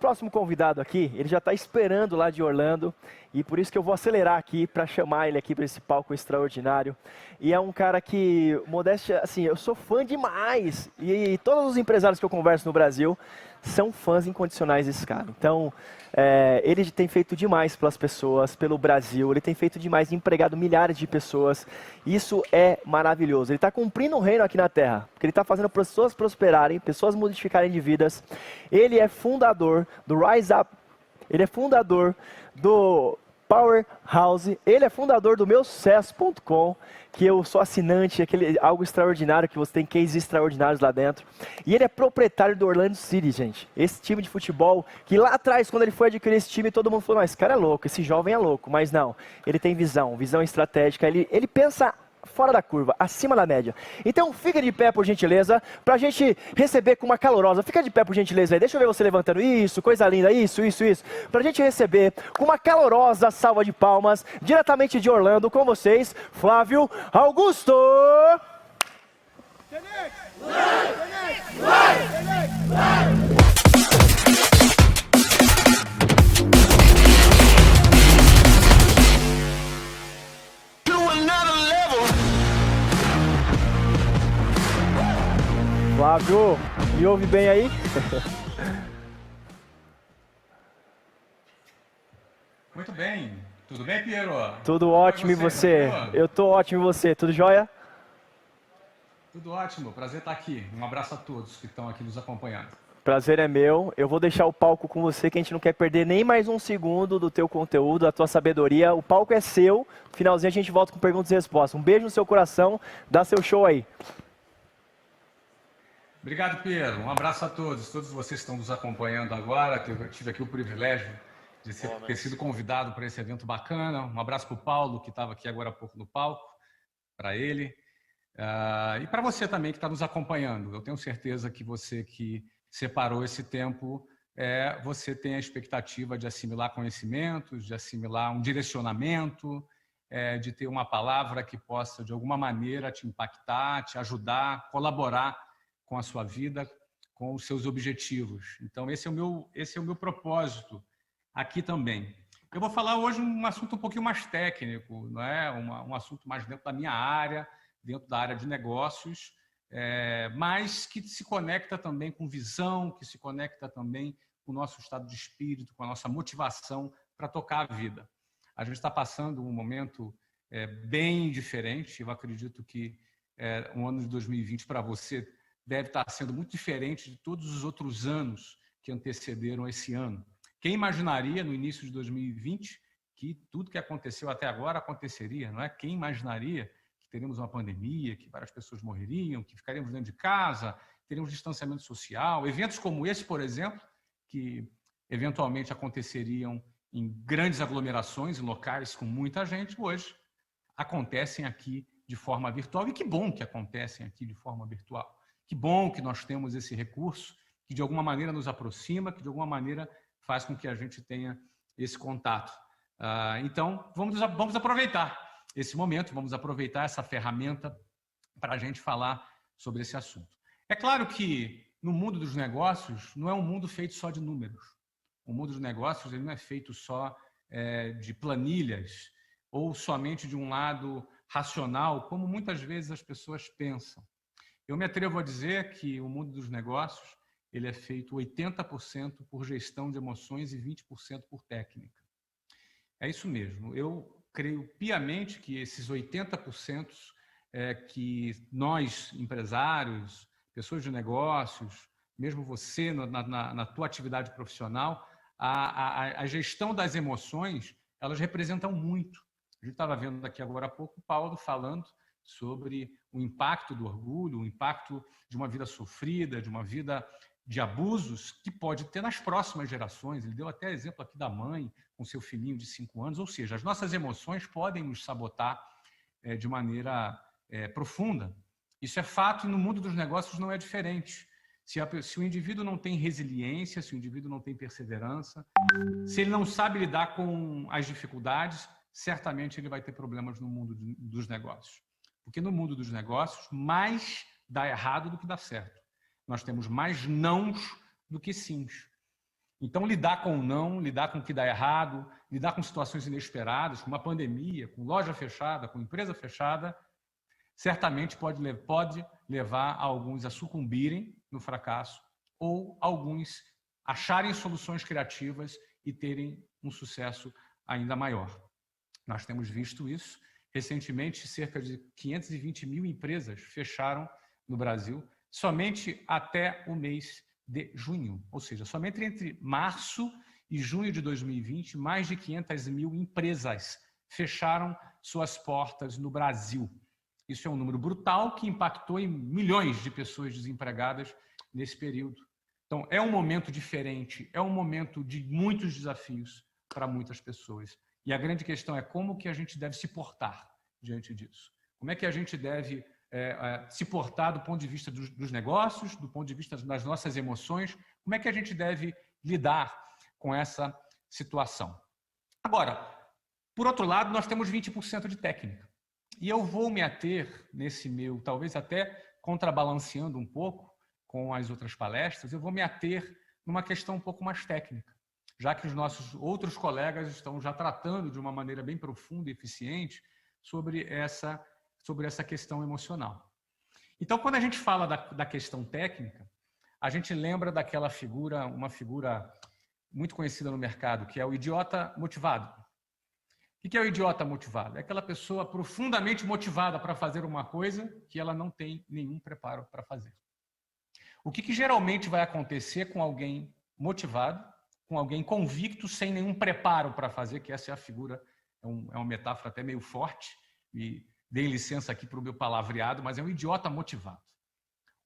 próximo convidado aqui, ele já está esperando lá de Orlando, e por isso que eu vou acelerar aqui para chamar ele aqui para esse palco extraordinário. E é um cara que, modéstia, assim, eu sou fã demais, e todos os empresários que eu converso no Brasil são fãs incondicionais desse cara. Então, ele tem feito demais pelas pessoas, pelo Brasil, ele tem feito demais, empregado milhares de pessoas. Isso é maravilhoso. Ele está cumprindo um reino aqui na Terra, porque ele está fazendo pessoas prosperarem, pessoas modificarem de vidas. Ele é fundador do Rise Up, ele é fundador do Powerhouse, ele é fundador do meusucesso.com, que eu sou assinante, algo extraordinário, que você tem cases extraordinários lá dentro. E ele é proprietário do Orlando City, gente. Esse time de futebol, que lá atrás, quando ele foi adquirir esse time, todo mundo falou, mas esse cara é louco, esse jovem é louco. Mas não, ele tem visão estratégica, ele pensa fora da curva, acima da média. Então fica de pé, por gentileza, pra gente receber com uma calorosa. Fica de pé, por gentileza, aí. Deixa eu ver você levantando. Isso, coisa linda. Isso. Pra gente receber com uma calorosa salva de palmas, diretamente de Orlando, com vocês, Flávio Augusto! Flávio, me ouve bem aí? Muito bem. Tudo bem, Piero? Tudo ótimo, e você? Eu tô ótimo, e você? Tudo jóia? Tudo ótimo. Prazer estar aqui. Um abraço a todos que estão aqui nos acompanhando. Prazer é meu. Eu vou deixar o palco com você, que a gente não quer perder nem mais um segundo do teu conteúdo, da tua sabedoria. O palco é seu. No finalzinho a gente volta com perguntas e respostas. Um beijo no seu coração. Dá seu show aí. Obrigado, Piero. Um abraço a todos. Todos vocês que estão nos acompanhando agora. Eu tive aqui o privilégio de ter sido convidado para esse evento bacana. Um abraço para o Paulo, que estava aqui agora há pouco no palco, para ele. E para você também que está nos acompanhando. Eu tenho certeza que você que separou esse tempo, você tem a expectativa de assimilar conhecimentos, de assimilar um direcionamento, de ter uma palavra que possa, de alguma maneira, te impactar, te ajudar, colaborar com a sua vida, com os seus objetivos. Então, esse é o meu propósito aqui também. Eu vou falar hoje um assunto um pouquinho mais técnico, não é? Um assunto mais dentro da minha área, dentro da área de negócios, mas que se conecta também com visão, que se conecta também com o nosso estado de espírito, com a nossa motivação para tocar a vida. A gente está passando um momento bem diferente. Eu acredito que o ano de 2020 para você deve estar sendo muito diferente de todos os outros anos que antecederam esse ano. Quem imaginaria no início de 2020 que tudo que aconteceu até agora aconteceria, não é? Quem imaginaria que teríamos uma pandemia, que várias pessoas morreriam, que ficaríamos dentro de casa, teríamos distanciamento social, eventos como esse, por exemplo, que eventualmente aconteceriam em grandes aglomerações, em locais com muita gente, hoje acontecem aqui de forma virtual. E que bom que acontecem aqui de forma virtual. Que bom que nós temos esse recurso que de alguma maneira nos aproxima, que de alguma maneira faz com que a gente tenha esse contato. Então, vamos aproveitar esse momento, vamos aproveitar essa ferramenta para a gente falar sobre esse assunto. É claro que no mundo dos negócios não é um mundo feito só de números. O mundo dos negócios ele não é feito só de planilhas ou somente de um lado racional, como muitas vezes as pessoas pensam. Eu me atrevo a dizer que o mundo dos negócios ele é feito 80% por gestão de emoções e 20% por técnica. É isso mesmo. Eu creio piamente que esses 80% que nós, empresários, pessoas de negócios, mesmo você na tua atividade profissional, a gestão das emoções, elas representam muito. A gente estava vendo aqui agora há pouco o Paulo falando sobre o impacto do orgulho, o impacto de uma vida sofrida, de uma vida de abusos que pode ter nas próximas gerações. Ele deu até exemplo aqui da mãe com seu filhinho de 5 anos. Ou seja, as nossas emoções podem nos sabotar de maneira profunda. Isso é fato e no mundo dos negócios não é diferente. Se o indivíduo não tem resiliência, se o indivíduo não tem perseverança, se ele não sabe lidar com as dificuldades, certamente ele vai ter problemas no mundo dos negócios. Porque no mundo dos negócios, mais dá errado do que dá certo. Nós temos mais nãos do que sims. Então, lidar com o não, lidar com o que dá errado, lidar com situações inesperadas, com uma pandemia, com loja fechada, com empresa fechada, certamente pode levar alguns a sucumbirem no fracasso ou alguns acharem soluções criativas e terem um sucesso ainda maior. Nós temos visto isso. Recentemente, cerca de 520 mil empresas fecharam no Brasil, somente até o mês de junho. Ou seja, somente entre março e junho de 2020, mais de 500 mil empresas fecharam suas portas no Brasil. Isso é um número brutal que impactou em milhões de pessoas desempregadas nesse período. Então, é um momento diferente, é um momento de muitos desafios para muitas pessoas. E a grande questão é como que a gente deve se portar diante disso. Como é que a gente deve se portar do ponto de vista dos negócios, do ponto de vista das nossas emoções, como é que a gente deve lidar com essa situação. Agora, por outro lado, nós temos 20% de técnica. E eu vou me ater nesse meu, talvez até contrabalanceando um pouco com as outras palestras, eu vou me ater numa questão um pouco mais técnica, já que os nossos outros colegas estão já tratando de uma maneira bem profunda e eficiente sobre essa questão emocional. Então, quando a gente fala da questão técnica, a gente lembra daquela figura, uma figura muito conhecida no mercado, que é o idiota motivado. O que é o idiota motivado? É aquela pessoa profundamente motivada para fazer uma coisa que ela não tem nenhum preparo para fazer. O que geralmente vai acontecer com alguém motivado, com alguém convicto, sem nenhum preparo para fazer, que essa é a figura, é uma metáfora até meio forte, e dei licença aqui para o meu palavreado, mas é um idiota motivado.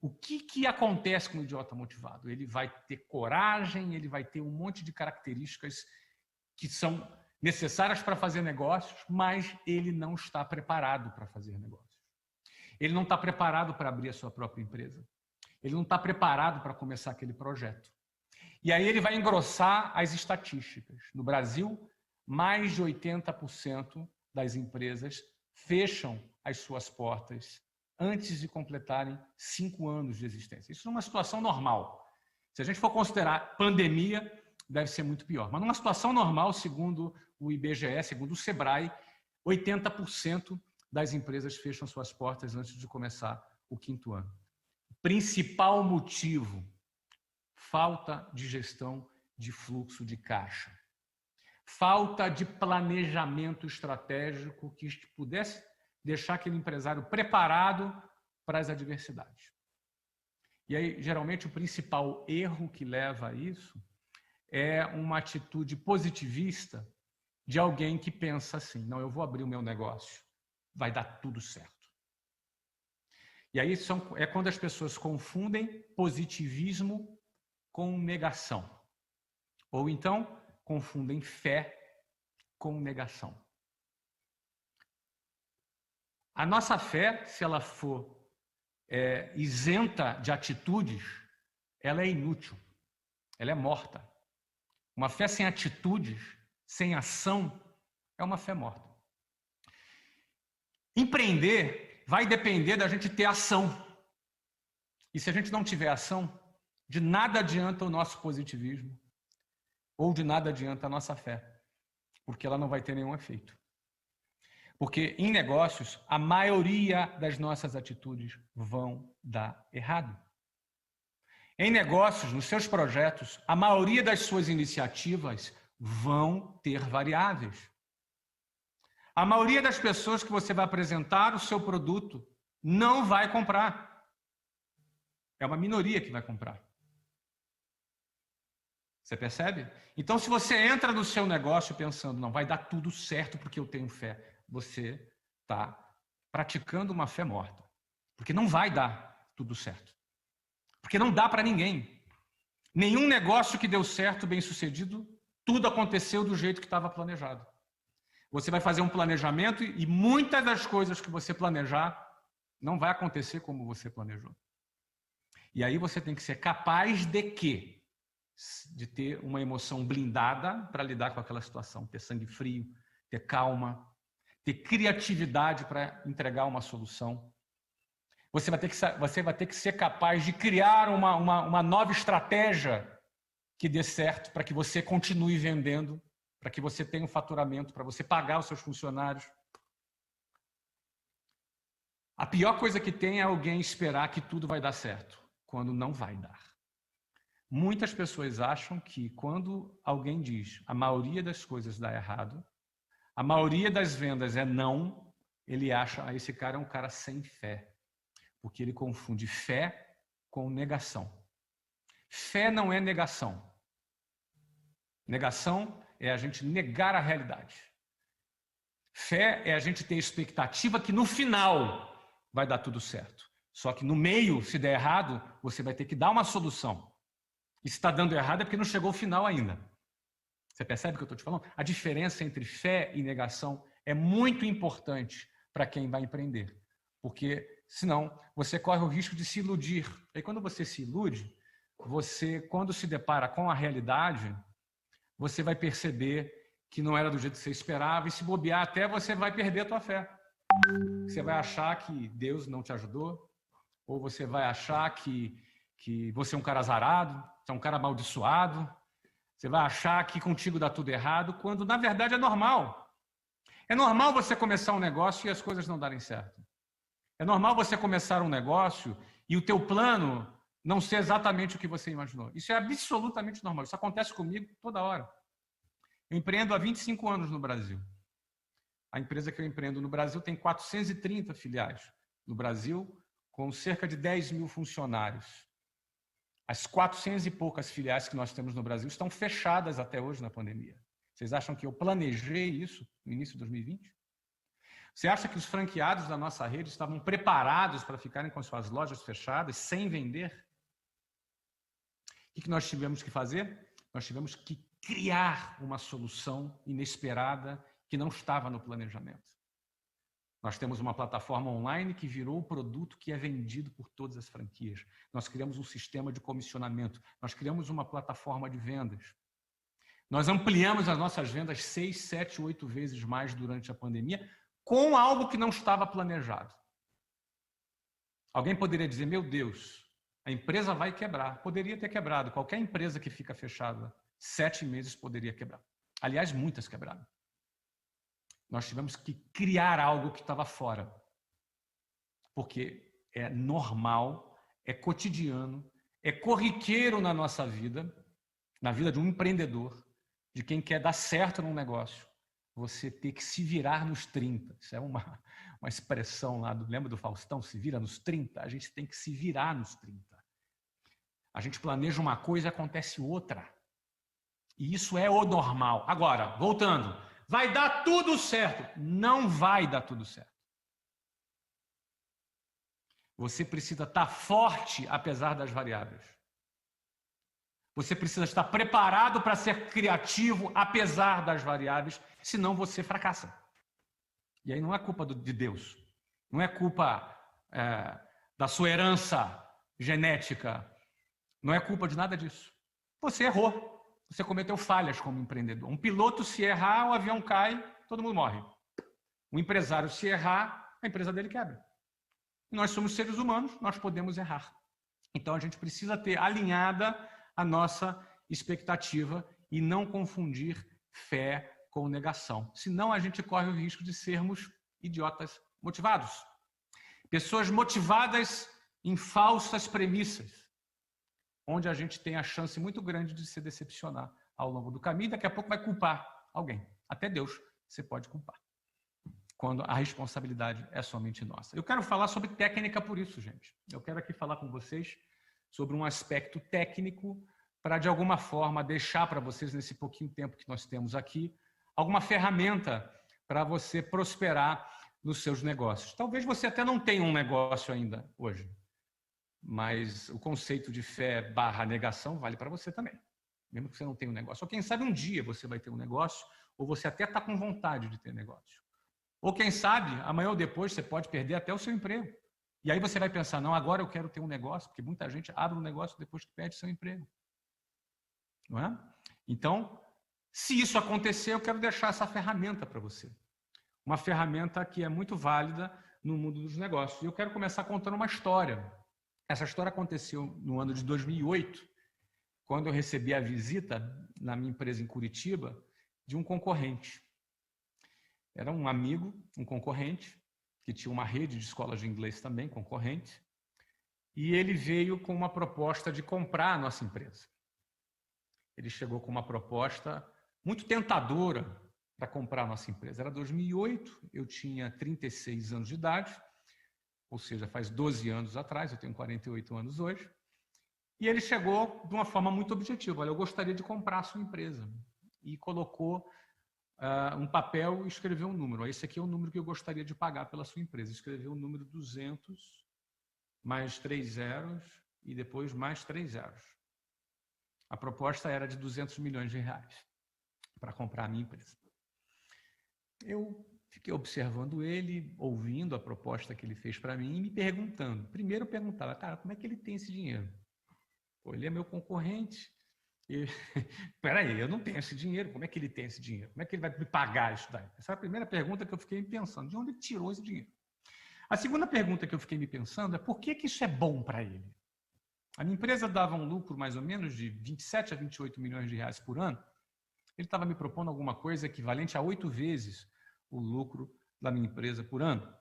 O que acontece com o idiota motivado? Ele vai ter coragem, ele vai ter um monte de características que são necessárias para fazer negócios, mas ele não está preparado para fazer negócios. Ele não está preparado para abrir a sua própria empresa. Ele não está preparado para começar aquele projeto. E aí ele vai engrossar as estatísticas. No Brasil, mais de 80% das empresas fecham as suas portas antes de completarem 5 anos de existência. Isso numa situação normal. Se a gente for considerar pandemia, deve ser muito pior. Mas numa situação normal, segundo o IBGE, segundo o Sebrae, 80% das empresas fecham suas portas antes de começar o 5º ano. Principal motivo: falta de gestão de fluxo de caixa. Falta de planejamento estratégico que pudesse deixar aquele empresário preparado para as adversidades. E aí, geralmente, o principal erro que leva a isso é uma atitude positivista de alguém que pensa assim: não, eu vou abrir o meu negócio, vai dar tudo certo. E aí é quando as pessoas confundem positivismo com negação. Ou então confundem fé com negação. A nossa fé, se ela for isenta de atitudes, ela é inútil, ela é morta. Uma fé sem atitudes, sem ação, é uma fé morta. Empreender vai depender da gente ter ação. E se a gente não tiver ação, de nada adianta o nosso positivismo, ou de nada adianta a nossa fé, porque ela não vai ter nenhum efeito. Porque em negócios, a maioria das nossas atitudes vão dar errado. Em negócios, nos seus projetos, a maioria das suas iniciativas vão ter variáveis. A maioria das pessoas que você vai apresentar o seu produto não vai comprar. É uma minoria que vai comprar. Você percebe? Então, se você entra no seu negócio pensando, não, vai dar tudo certo porque eu tenho fé, você está praticando uma fé morta. Porque não vai dar tudo certo. Porque não dá para ninguém. Nenhum negócio que deu certo, bem sucedido, tudo aconteceu do jeito que estava planejado. Você vai fazer um planejamento e muitas das coisas que você planejar não vai acontecer como você planejou. E aí você tem que ser capaz de quê? De ter uma emoção blindada para lidar com aquela situação, ter sangue frio, ter calma, ter criatividade para entregar uma solução. Você vai ter que ser capaz de criar uma nova estratégia que dê certo, para que você continue vendendo, para que você tenha um faturamento, para você pagar os seus funcionários. A pior coisa que tem é alguém esperar que tudo vai dar certo, quando não vai dar. Muitas pessoas acham que quando alguém diz a maioria das coisas dá errado, a maioria das vendas é não, ele acha, esse cara é um cara sem fé, porque ele confunde fé com negação. Fé não é negação. Negação é a gente negar a realidade. Fé é a gente ter expectativa que no final vai dar tudo certo. Só que no meio, se der errado, você vai ter que dar uma solução. E se está dando errado é porque não chegou ao final ainda. Você percebe o que eu estou te falando? A diferença entre fé e negação é muito importante para quem vai empreender. Porque, senão, você corre o risco de se iludir. E quando você se ilude, você, quando se depara com a realidade, você vai perceber que não era do jeito que você esperava, e se bobear até, você vai perder a tua fé. Você vai achar que Deus não te ajudou, ou você vai achar que você é um cara azarado, você é um cara amaldiçoado, você vai achar que contigo dá tudo errado, quando na verdade é normal. É normal você começar um negócio e as coisas não darem certo. É normal você começar um negócio e o teu plano não ser exatamente o que você imaginou. Isso é absolutamente normal. Isso acontece comigo toda hora. Eu empreendo há 25 anos no Brasil. A empresa que eu empreendo no Brasil tem 430 filiais no Brasil, com cerca de 10 mil funcionários. As 400 e poucas filiais que nós temos no Brasil estão fechadas até hoje na pandemia. Vocês acham que eu planejei isso no início de 2020? Você acha que os franqueados da nossa rede estavam preparados para ficarem com suas lojas fechadas, sem vender? O que nós tivemos que fazer? Nós tivemos que criar uma solução inesperada que não estava no planejamento. Nós temos uma plataforma online que virou o produto que é vendido por todas as franquias. Nós criamos um sistema de comissionamento. Nós criamos uma plataforma de vendas. Nós ampliamos as nossas vendas 6, 7, 8 vezes mais durante a pandemia, com algo que não estava planejado. Alguém poderia dizer, meu Deus, a empresa vai quebrar. Poderia ter quebrado. Qualquer empresa que fica fechada 7 meses poderia quebrar. Aliás, muitas quebraram. Nós tivemos que criar algo que estava fora. Porque é normal, é cotidiano, é corriqueiro na nossa vida, na vida de um empreendedor, de quem quer dar certo num negócio, você ter que se virar nos 30. Isso é uma expressão lá, lembra do Faustão? Se vira nos 30? A gente tem que se virar nos 30. A gente planeja uma coisa e acontece outra. E isso é o normal. Agora, voltando, vai dar tudo certo. Não vai dar tudo certo. Você precisa estar forte apesar das variáveis. Você precisa estar preparado para ser criativo apesar das variáveis, senão você fracassa. E aí não é culpa de Deus. Não é culpa da sua herança genética. Não é culpa de nada disso. Você errou. Você cometeu falhas como empreendedor. Um piloto, se errar, o avião cai, todo mundo morre. Um empresário, se errar, a empresa dele quebra. E nós somos seres humanos, nós podemos errar. Então, a gente precisa ter alinhada a nossa expectativa e não confundir fé com negação. Senão, a gente corre o risco de sermos idiotas motivados. Pessoas motivadas em falsas premissas, onde a gente tem a chance muito grande de se decepcionar ao longo do caminho, daqui a pouco vai culpar alguém. Até Deus você pode culpar, quando a responsabilidade é somente nossa. Eu quero falar sobre técnica por isso, gente. Eu quero aqui falar com vocês sobre um aspecto técnico para, de alguma forma, deixar para vocês, nesse pouquinho tempo que nós temos aqui, alguma ferramenta para você prosperar nos seus negócios. Talvez você até não tenha um negócio ainda hoje, mas o conceito de fé / negação vale para você também, mesmo que você não tenha um negócio. Ou quem sabe um dia você vai ter um negócio, ou você até está com vontade de ter negócio. Ou quem sabe, amanhã ou depois você pode perder até o seu emprego. E aí você vai pensar, não, agora eu quero ter um negócio, porque muita gente abre um negócio depois que perde seu emprego. Não é? Então, se isso acontecer, eu quero deixar essa ferramenta para você. Uma ferramenta que é muito válida no mundo dos negócios. E eu quero começar contando uma história. Essa história aconteceu no ano de 2008, quando eu recebi a visita na minha empresa em Curitiba de um concorrente. Era um amigo, um concorrente, que tinha uma rede de escolas de inglês também, concorrente, e ele veio com uma proposta de comprar a nossa empresa. Ele chegou com uma proposta muito tentadora para comprar a nossa empresa. Era 2008, eu tinha 36 anos de idade, ou seja, faz 12 anos atrás, eu tenho 48 anos hoje, e ele chegou de uma forma muito objetiva. Olha, eu gostaria de comprar a sua empresa. E colocou um papel e escreveu um número. Esse aqui é o número que eu gostaria de pagar pela sua empresa. Escreveu o número 200, mais 3 zeros e depois mais 3 zeros. A proposta era de 200 milhões de reais para comprar a minha empresa. Eu fiquei observando ele, ouvindo a proposta que ele fez para mim e me perguntando. Primeiro eu perguntava, cara, como é que ele tem esse dinheiro? Pô, ele é meu concorrente. Peraí, eu não tenho esse dinheiro, como é que ele tem esse dinheiro? Como é que ele vai me pagar isso daí? Essa é a primeira pergunta que eu fiquei me pensando, de onde ele tirou esse dinheiro? A segunda pergunta que eu fiquei me pensando é por que isso é bom para ele? A minha empresa dava um lucro mais ou menos de 27 a 28 milhões de reais por ano. Ele estava me propondo alguma coisa equivalente a 8 vezes o lucro da minha empresa por ano.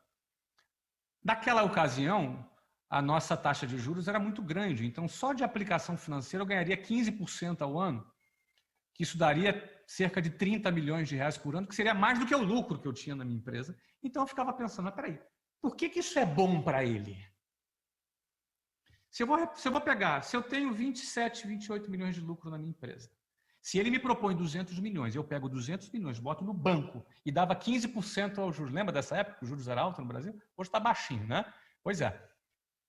Naquela ocasião, a nossa taxa de juros era muito grande, então só de aplicação financeira eu ganharia 15% ao ano, que isso daria cerca de 30 milhões de reais por ano, que seria mais do que o lucro que eu tinha na minha empresa. Então eu ficava pensando, mas peraí, por que isso é bom para ele? Se eu tenho 27, 28 milhões de lucro na minha empresa, se ele me propõe 200 milhões, eu pego 200 milhões, boto no banco e dava 15% ao juros. Lembra dessa época que os juros eram altos no Brasil? Hoje está baixinho, né? Pois é.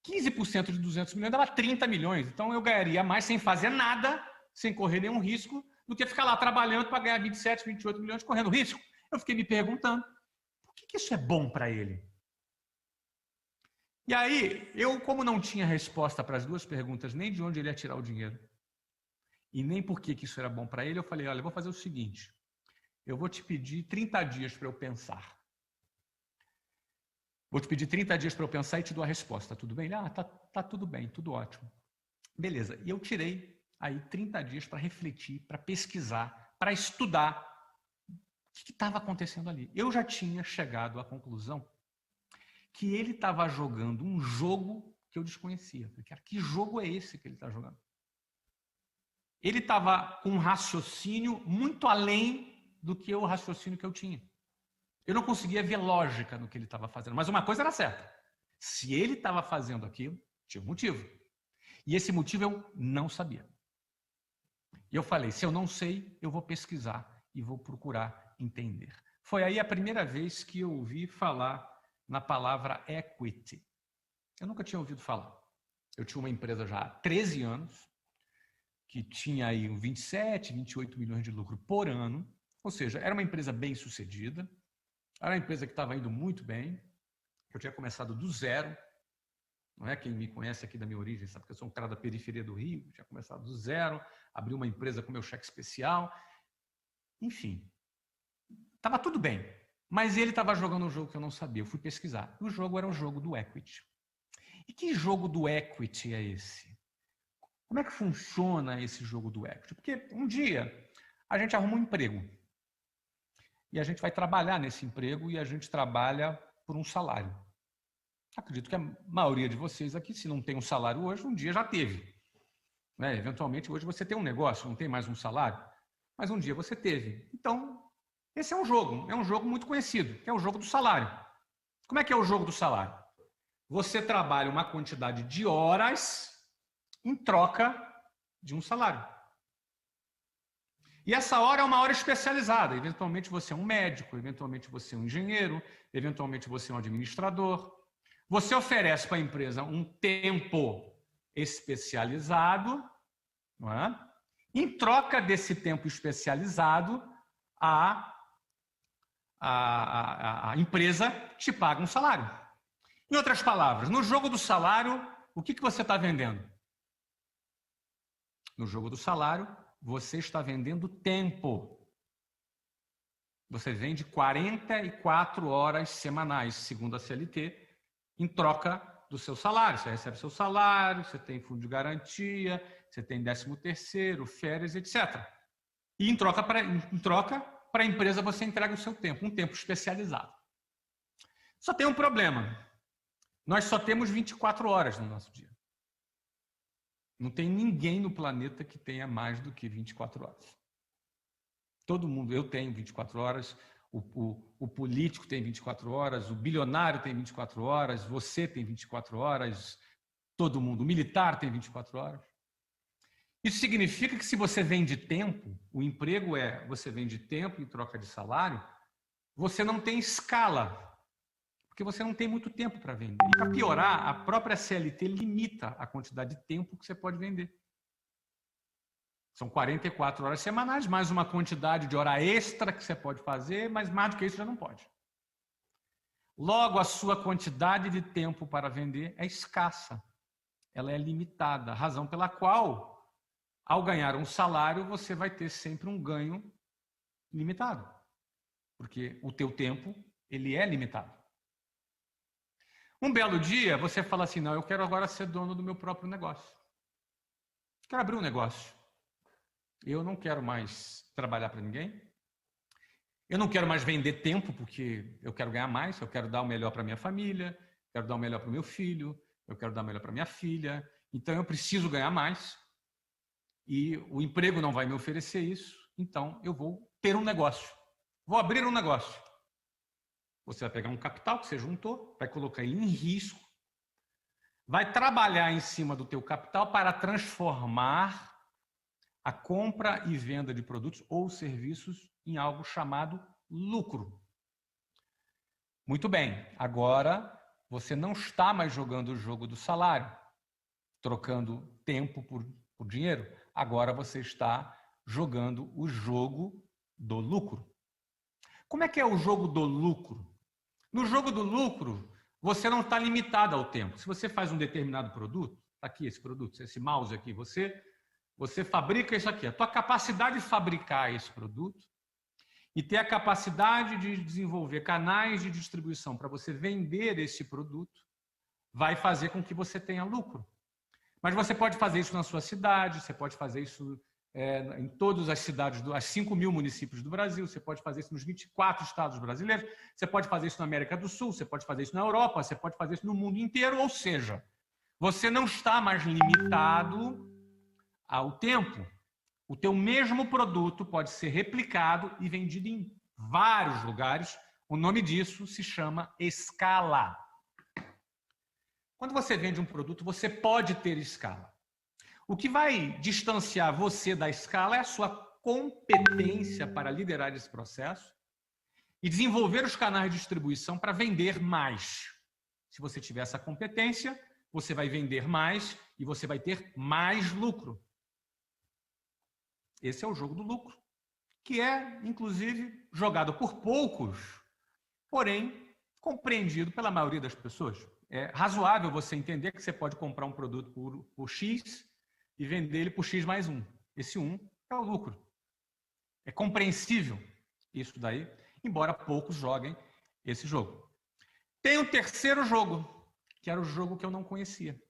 15% de 200 milhões dava 30 milhões. Então eu ganharia mais sem fazer nada, sem correr nenhum risco, do que ficar lá trabalhando para ganhar 27, 28 milhões correndo risco. Eu fiquei me perguntando, por que isso é bom para ele? E aí, eu, como não tinha resposta para as duas perguntas, nem de onde ele ia tirar o dinheiro, e nem por que isso era bom para ele, eu falei, olha, eu vou fazer o seguinte, eu vou te pedir 30 dias para eu pensar. Vou te pedir 30 dias para eu pensar e te dou a resposta, tudo bem? Ele, tá tudo bem, tudo ótimo. Beleza, e eu tirei aí 30 dias para refletir, para pesquisar, para estudar o que estava acontecendo ali. Eu já tinha chegado à conclusão que ele estava jogando um jogo que eu desconhecia. Falei, cara, que jogo é esse que ele está jogando? Ele estava com um raciocínio muito além do que o raciocínio que eu tinha. Eu não conseguia ver lógica no que ele estava fazendo. Mas uma coisa era certa. Se ele estava fazendo aquilo, tinha um motivo. E esse motivo eu não sabia. E eu falei, se eu não sei, eu vou pesquisar e vou procurar entender. Foi aí a primeira vez que eu ouvi falar na palavra equity. Eu nunca tinha ouvido falar. Eu tinha uma empresa já há 13 anos, que tinha aí 27, 28 milhões de lucro por ano. Ou seja, era uma empresa bem sucedida. Era uma empresa que estava indo muito bem. Eu tinha começado do zero. Não é? Quem me conhece aqui da minha origem sabe que eu sou um cara da periferia do Rio. Eu tinha começado do zero, abri uma empresa com meu cheque especial. Enfim, estava tudo bem. Mas ele estava jogando um jogo que eu não sabia. Eu fui pesquisar. O jogo era o jogo do equity. E que jogo do equity é esse? Como é que funciona esse jogo do equity? Porque um dia a gente arruma um emprego. E a gente vai trabalhar nesse emprego e a gente trabalha por um salário. Acredito que a maioria de vocês aqui, se não tem um salário hoje, um dia já teve. Né? Eventualmente, hoje você tem um negócio, não tem mais um salário, mas um dia você teve. Então, esse é um jogo muito conhecido, que é o jogo do salário. Como é que é o jogo do salário? Você trabalha uma quantidade de horas em troca de um salário. E essa hora é uma hora especializada. Eventualmente você é um médico, eventualmente você é um engenheiro, eventualmente você é um administrador. Você oferece para a empresa um tempo especializado, não é? Em troca desse tempo especializado, a empresa te paga um salário. Em outras palavras, no jogo do salário, o que você está vendendo? No jogo do salário, você está vendendo tempo. Você vende 44 horas semanais, segundo a CLT, em troca do seu salário. Você recebe seu salário, você tem fundo de garantia, você tem 13º, férias, etc. E em troca, para a empresa, você entrega o seu tempo, um tempo especializado. Só tem um problema. Nós só temos 24 horas no nosso dia. Não tem ninguém no planeta que tenha mais do que 24 horas. Todo mundo, eu tenho 24 horas, o político tem 24 horas, o bilionário tem 24 horas, você tem 24 horas, todo mundo, o militar tem 24 horas. Isso significa que se você vende tempo, o emprego você vende tempo em troca de salário, você não tem escala, porque você não tem muito tempo para vender. E para piorar, a própria CLT limita a quantidade de tempo que você pode vender. São 44 horas semanais, mais uma quantidade de hora extra que você pode fazer, mas mais do que isso já não pode. Logo, a sua quantidade de tempo para vender é escassa. Ela é limitada, razão pela qual, ao ganhar um salário, você vai ter sempre um ganho limitado. Porque o teu tempo, ele é limitado. Um belo dia, você fala assim, não, eu quero agora ser dono do meu próprio negócio. Quero abrir um negócio. Eu não quero mais trabalhar para ninguém. Eu não quero mais vender tempo, porque eu quero ganhar mais. Eu quero dar o melhor para minha família, quero dar o melhor para o meu filho, eu quero dar o melhor para minha filha. Então, eu preciso ganhar mais. E o emprego não vai me oferecer isso. Então, eu vou ter um negócio. Vou abrir um negócio. Você vai pegar um capital que você juntou, vai colocar ele em risco, vai trabalhar em cima do teu capital para transformar a compra e venda de produtos ou serviços em algo chamado lucro. Muito bem, agora você não está mais jogando o jogo do salário, trocando tempo por dinheiro. Agora você está jogando o jogo do lucro. Como é que é o jogo do lucro? No jogo do lucro, você não está limitado ao tempo. Se você faz um determinado produto, está aqui esse produto, esse mouse aqui, você fabrica isso aqui. A tua capacidade de fabricar esse produto e ter a capacidade de desenvolver canais de distribuição para você vender esse produto vai fazer com que você tenha lucro. Mas você pode fazer isso na sua cidade, você pode fazer isso em todas as cidades, as 5.000 municípios do Brasil, você pode fazer isso nos 24 estados brasileiros, você pode fazer isso na América do Sul, você pode fazer isso na Europa, você pode fazer isso no mundo inteiro, ou seja, você não está mais limitado ao tempo. O teu mesmo produto pode ser replicado e vendido em vários lugares. O nome disso se chama escala. Quando você vende um produto, você pode ter escala. O que vai distanciar você da escala é a sua competência para liderar esse processo e desenvolver os canais de distribuição para vender mais. Se você tiver essa competência, você vai vender mais e você vai ter mais lucro. Esse é o jogo do lucro, que é, inclusive, jogado por poucos, porém, compreendido pela maioria das pessoas. É razoável você entender que você pode comprar um produto por X e vender ele por X mais 1. Esse 1 é o lucro. É compreensível isso daí, embora poucos joguem esse jogo. Tem um terceiro jogo, que era o jogo que eu não conhecia.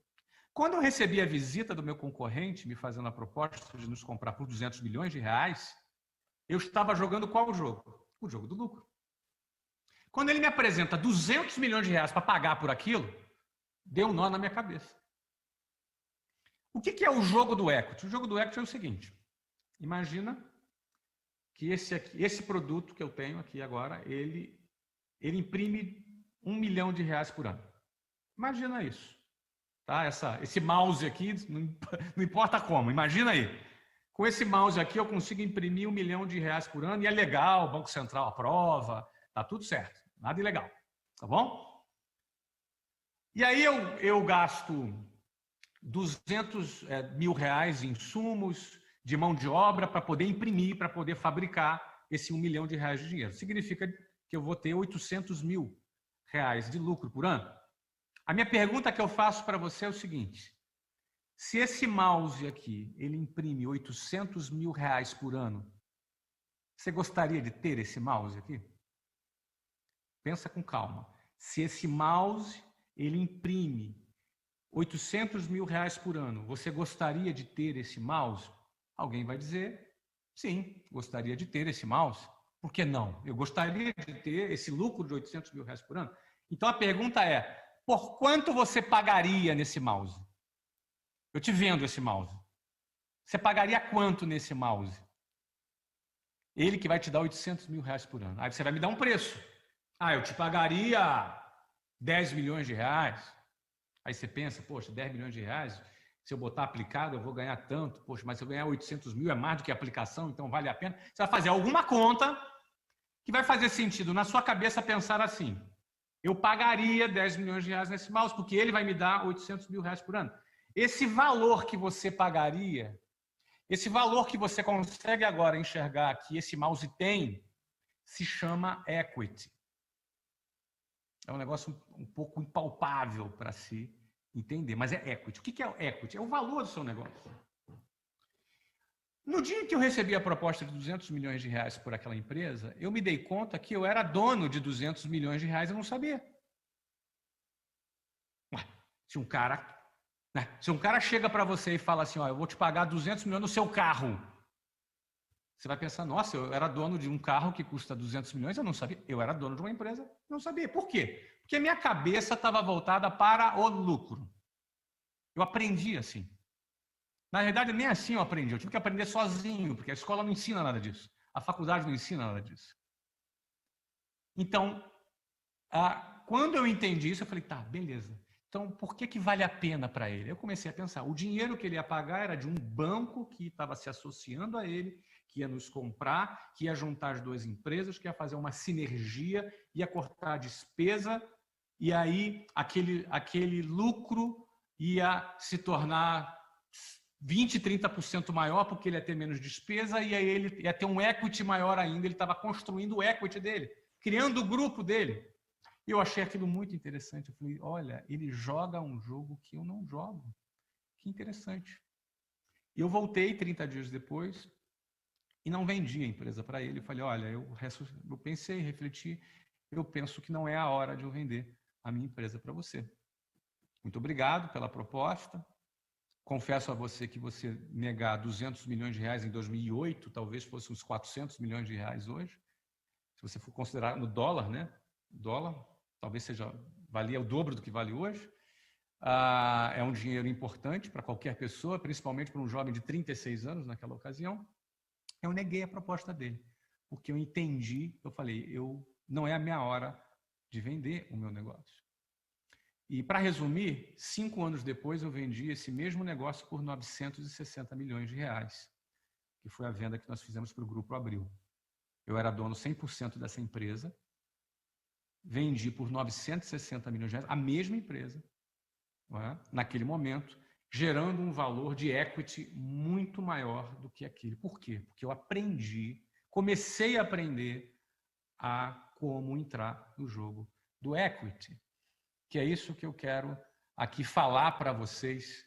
Quando eu recebi a visita do meu concorrente, me fazendo a proposta de nos comprar por 200 milhões de reais, eu estava jogando qual jogo? O jogo do lucro. Quando ele me apresenta 200 milhões de reais para pagar por aquilo, deu um nó na minha cabeça. O que é o jogo do equity? O jogo do equity é o seguinte, imagina que esse produto que eu tenho aqui agora, ele imprime 1 milhão de reais por ano. Imagina isso. Tá? Esse mouse aqui, não importa como, imagina aí. Com esse mouse aqui eu consigo imprimir 1 milhão de reais por ano e é legal, o Banco Central aprova, tá tudo certo, nada ilegal, tá bom? E aí eu gasto 200 mil reais em insumos, de mão de obra para poder imprimir, para poder fabricar esse 1 milhão de reais de dinheiro. Significa que eu vou ter 800 mil reais de lucro por ano. A minha pergunta que eu faço para você é o seguinte, se esse mouse aqui, ele imprime 800 mil reais por ano, você gostaria de ter esse mouse aqui? Pensa com calma. Se esse mouse, ele imprime R$800 mil por ano. Você gostaria de ter esse mouse? Alguém vai dizer, sim, gostaria de ter esse mouse. Por que não? Eu gostaria de ter esse lucro de R$800 mil por ano. Então a pergunta é, por quanto você pagaria nesse mouse? Eu te vendo esse mouse. Você pagaria quanto nesse mouse? Ele que vai te dar R$800 mil por ano. Aí você vai me dar um preço. Eu te pagaria R$10 milhões. Aí você pensa, poxa, R$10 milhões, se eu botar aplicado eu vou ganhar tanto. Poxa, mas se eu ganhar 800 mil é mais do que a aplicação, então vale a pena. Você vai fazer alguma conta que vai fazer sentido na sua cabeça pensar assim, eu pagaria R$10 milhões nesse mouse, porque ele vai me dar R$800 mil por ano. Esse valor que você pagaria, esse valor que você consegue agora enxergar que esse mouse tem, se chama equity. É um negócio um pouco impalpável para se entender, mas é equity. O que é o equity? É o valor do seu negócio. No dia que eu recebi a proposta de R$200 milhões por aquela empresa, eu me dei conta que eu era dono de R$200 milhões e eu não sabia. Se um cara chega para você e fala assim, eu vou te pagar 200 milhões no seu carro, você vai pensar, nossa, eu era dono de um carro que custa 200 milhões, eu não sabia. Eu era dono de uma empresa, não sabia. Por quê? Porque minha cabeça estava voltada para o lucro. Eu aprendi assim. Na verdade, nem assim eu aprendi. Eu tive que aprender sozinho, porque a escola não ensina nada disso. A faculdade não ensina nada disso. Então, quando eu entendi isso, eu falei, tá, beleza. Então, por que vale a pena para ele? Eu comecei a pensar, o dinheiro que ele ia pagar era de um banco que estava se associando a ele, que ia nos comprar, que ia juntar as duas empresas, que ia fazer uma sinergia, ia cortar a despesa, e aí aquele lucro ia se tornar 20%, 30% maior, porque ele ia ter menos despesa, e aí ele ia ter um equity maior ainda, ele estava construindo o equity dele, criando o grupo dele. E eu achei aquilo muito interessante. Eu falei, olha, ele joga um jogo que eu não jogo. Que interessante. E eu voltei 30 dias depois e não vendi a empresa para ele. Eu falei, olha, eu pensei, refleti, eu penso que não é a hora de eu vender a minha empresa para você. Muito obrigado pela proposta. Confesso a você que você negar R$200 milhões em 2008, talvez fosse uns R$400 milhões hoje. Se você for considerar no dólar, né? Dólar, talvez valia o dobro do que vale hoje. É um dinheiro importante para qualquer pessoa, principalmente para um jovem de 36 anos naquela ocasião. Eu neguei a proposta dele, porque eu entendi, eu falei, não é a minha hora de vender o meu negócio. E, para resumir, 5 anos depois eu vendi esse mesmo negócio por R$960 milhões, que foi a venda que nós fizemos para o Grupo Abril. Eu era dono 100% dessa empresa, vendi por R$960 milhões, a mesma empresa, naquele momento, gerando um valor de equity muito maior do que aquele. Por quê? Porque eu comecei a aprender a como entrar no jogo do equity, que é isso que eu quero aqui falar para vocês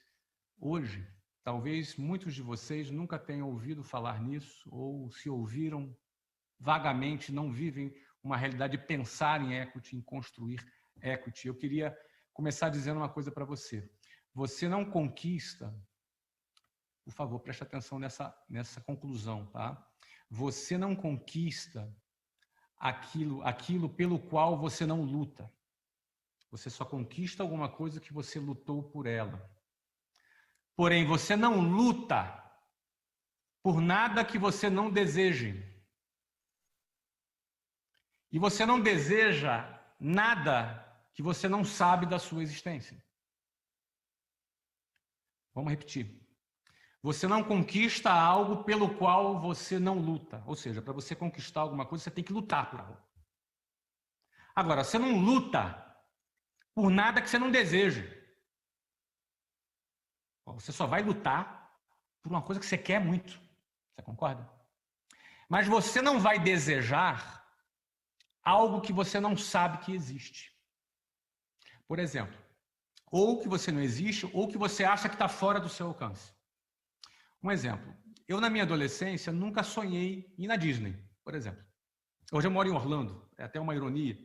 hoje. Talvez muitos de vocês nunca tenham ouvido falar nisso, ou se ouviram vagamente, não vivem uma realidade de pensar em equity, em construir equity. Eu queria começar dizendo uma coisa para você. Você não conquista, por favor, preste atenção nessa conclusão, tá? Você não conquista aquilo pelo qual você não luta. Você só conquista alguma coisa que você lutou por ela. Porém, você não luta por nada que você não deseje. E você não deseja nada que você não sabe da sua existência. Vamos repetir. Você não conquista algo pelo qual você não luta. Ou seja, para você conquistar alguma coisa, você tem que lutar por algo. Agora, você não luta por nada que você não deseja. Você só vai lutar por uma coisa que você quer muito. Você concorda? Mas você não vai desejar algo que você não sabe que existe. Por exemplo, ou que você não existe, ou que você acha que está fora do seu alcance. Um exemplo. Eu, na minha adolescência, nunca sonhei em ir na Disney, por exemplo. Hoje eu moro em Orlando. É até uma ironia,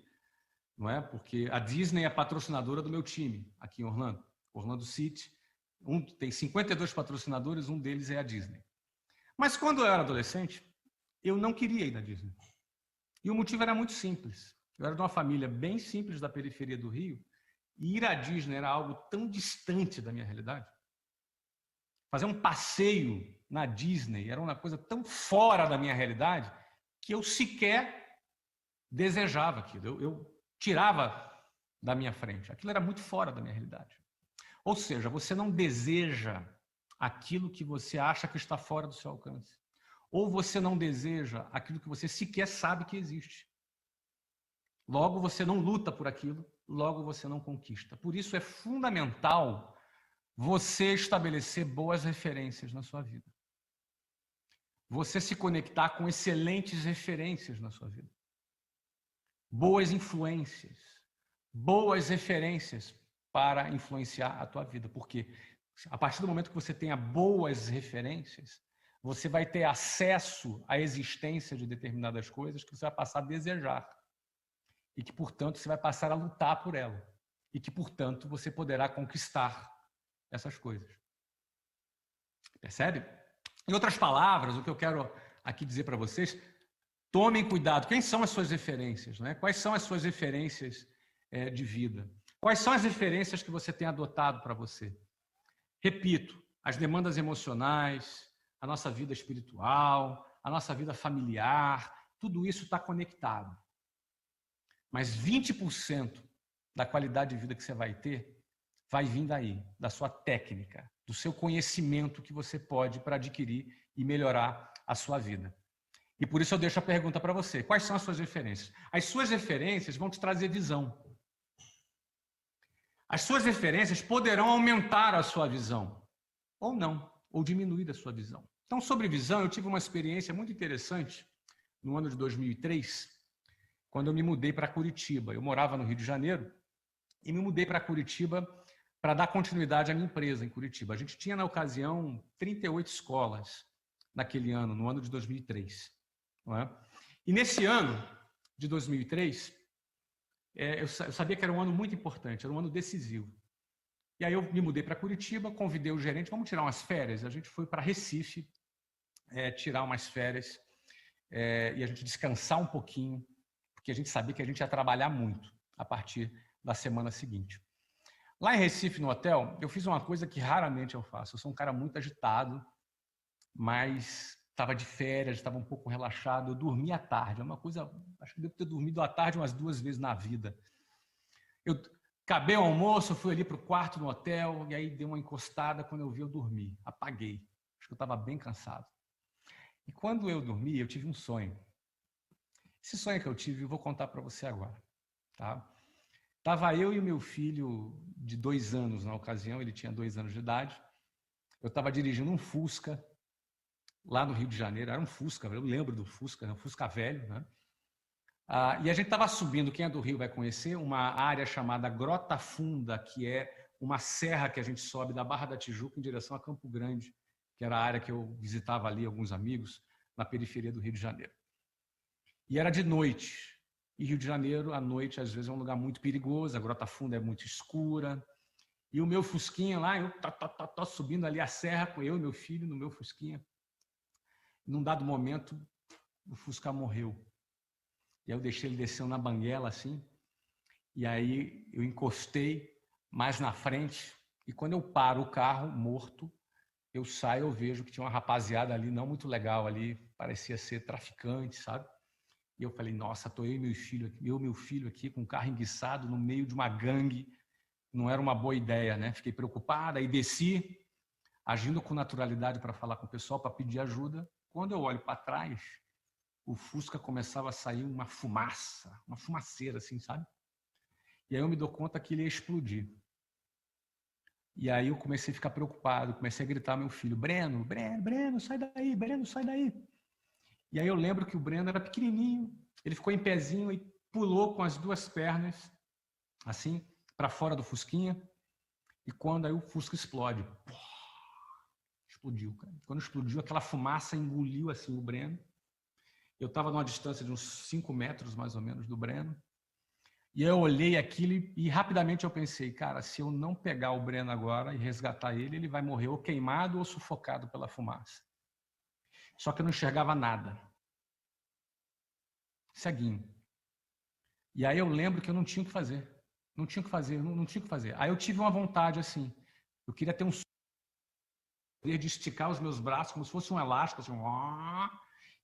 não é? Porque a Disney é patrocinadora do meu time aqui em Orlando. Orlando City. Tem 52 patrocinadores, um deles é a Disney. Mas quando eu era adolescente, eu não queria ir na Disney. E o motivo era muito simples. Eu era de uma família bem simples da periferia do Rio, e ir à Disney era algo tão distante da minha realidade. Fazer um passeio na Disney era uma coisa tão fora da minha realidade que eu sequer desejava aquilo. Eu tirava da minha frente. Aquilo era muito fora da minha realidade. Ou seja, você não deseja aquilo que você acha que está fora do seu alcance. Ou você não deseja aquilo que você sequer sabe que existe. Logo, você não luta por aquilo, logo você não conquista. Por isso é fundamental você estabelecer boas referências na sua vida. Você se conectar com excelentes referências na sua vida. Boas influências, boas referências para influenciar a tua vida. Porque a partir do momento que você tenha boas referências, você vai ter acesso à existência de determinadas coisas que você vai passar a desejar. E que, portanto, você vai passar a lutar por ela. E que, portanto, você poderá conquistar essas coisas. Percebe? Em outras palavras, o que eu quero aqui dizer para vocês, tomem cuidado. Quem são as suas referências? Né? Quais são as suas referências de vida? Quais são as referências que você tem adotado para você? Repito, as demandas emocionais, a nossa vida espiritual, a nossa vida familiar, tudo isso está conectado. Mas 20% da qualidade de vida que você vai ter vai vir daí, da sua técnica, do seu conhecimento que você pode para adquirir e melhorar a sua vida. E por isso eu deixo a pergunta para você. Quais são as suas referências? As suas referências vão te trazer visão. As suas referências poderão aumentar a sua visão, ou não, ou diminuir a sua visão. Então, sobre visão, eu tive uma experiência muito interessante no ano de 2003, quando eu me mudei para Curitiba. Eu morava no Rio de Janeiro e me mudei para Curitiba para dar continuidade à minha empresa em Curitiba. A gente tinha, na ocasião, 38 escolas naquele ano, no ano de 2003. Não é? E nesse ano de 2003, eu sabia que era um ano muito importante, era um ano decisivo. E aí eu me mudei para Curitiba, convidei o gerente, vamos tirar umas férias. A gente foi para Recife tirar umas férias e a gente descansar um pouquinho, porque a gente sabia que a gente ia trabalhar muito a partir da semana seguinte. Lá em Recife, no hotel, eu fiz uma coisa que raramente eu faço. Eu sou um cara muito agitado, mas estava de férias, estava um pouco relaxado. Eu dormi à tarde. É uma coisa, acho que devo ter dormido à tarde umas 2 vezes na vida. Eu acabei o almoço, fui ali para o quarto no hotel, e aí dei uma encostada. Quando eu vi, eu dormi. Apaguei. Acho que eu estava bem cansado. E quando eu dormi, eu tive um sonho. Esse sonho que eu tive, eu vou contar para você agora. Tá? Estava eu e o meu filho de 2 anos na ocasião, ele tinha 2 anos de idade. Eu estava dirigindo um Fusca lá no Rio de Janeiro, era um Fusca, eu lembro do Fusca, um Fusca velho, né? E a gente estava subindo, quem é do Rio vai conhecer, uma área chamada Grota Funda, que é uma serra que a gente sobe da Barra da Tijuca em direção a Campo Grande, que era a área que eu visitava ali, alguns amigos, na periferia do Rio de Janeiro. E era de noite. E Rio de Janeiro, à noite, às vezes é um lugar muito perigoso, a Grota Funda é muito escura. E o meu Fusquinha lá, eu tô subindo ali a serra com eu e meu filho no meu Fusquinha. Num dado momento, o Fusca morreu. E aí eu deixei ele descendo na banguela assim. E aí eu encostei mais na frente. E quando eu paro o carro, morto, eu saio, eu vejo que tinha uma rapaziada ali, não muito legal ali, parecia ser traficante, sabe? E eu falei, nossa, tô eu e meu filho aqui com o carro enguiçado no meio de uma gangue. Não era uma boa ideia, né? Fiquei preocupada e desci, agindo com naturalidade para falar com o pessoal, para pedir ajuda. Quando eu olho para trás, o Fusca começava a sair uma fumaça, uma fumaceira assim, sabe? E aí eu me dou conta que ele ia explodir. E aí eu comecei a ficar preocupado, comecei a gritar ao meu filho, Breno, sai daí, Breno, sai daí. E aí eu lembro que o Breno era pequenininho, ele ficou em pezinho e pulou com as 2 pernas, assim, para fora do Fusquinha. E quando aí o Fusca explode, explodiu, cara. Quando explodiu, aquela fumaça engoliu assim o Breno. Eu estava numa distância de uns 5 metros, mais ou menos, do Breno. E eu olhei aquilo e rapidamente eu pensei, cara, se eu não pegar o Breno agora e resgatar ele, ele vai morrer ou queimado ou sufocado pela fumaça. Só que eu não enxergava nada. Ceguinho. E aí eu lembro que eu não tinha o que fazer. Não tinha o que fazer, não tinha o que fazer. Aí eu tive uma vontade assim. Eu queria ter um poder de esticar os meus braços como se fosse um elástico, assim,